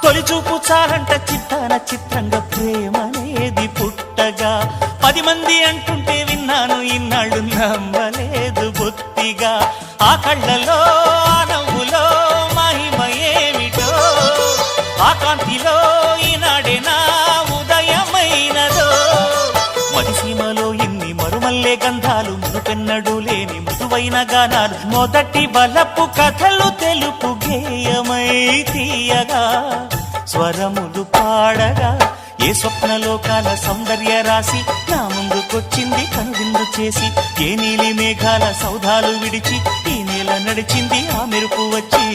తొలిచూపు చాలంట చిత్తాన చిత్రంగా ప్రేమనేది పుట్టగా 10 మంది అంటుంటే విన్నాను ఇన్నాళ్ళు నమ్మలేదు బొత్తిగా ఆ కళ్ళలో ఆ నవ్వులో మహిమ ఏమిటో ఆ కాంతిలో ఈనాడే నా ఉదయమైనదో మదిసీమలో ఇన్ని మరుమల్లే గంధాలు మునుపెన్నడు లేని మృదువైన గానాలు మొదటి బలపు కథలు తెలుపు గేయమై తీయగా స్వరములు పాడగా ఏ స్వప్నలోకాల సౌందర్య రాశి నా ముందుకొచ్చింది కనువిందు చేసి ఏ నీలి మేఘాల సౌధాలు విడిచి ఈ నేల నడిచింది ఆ మెరుపు వచ్చి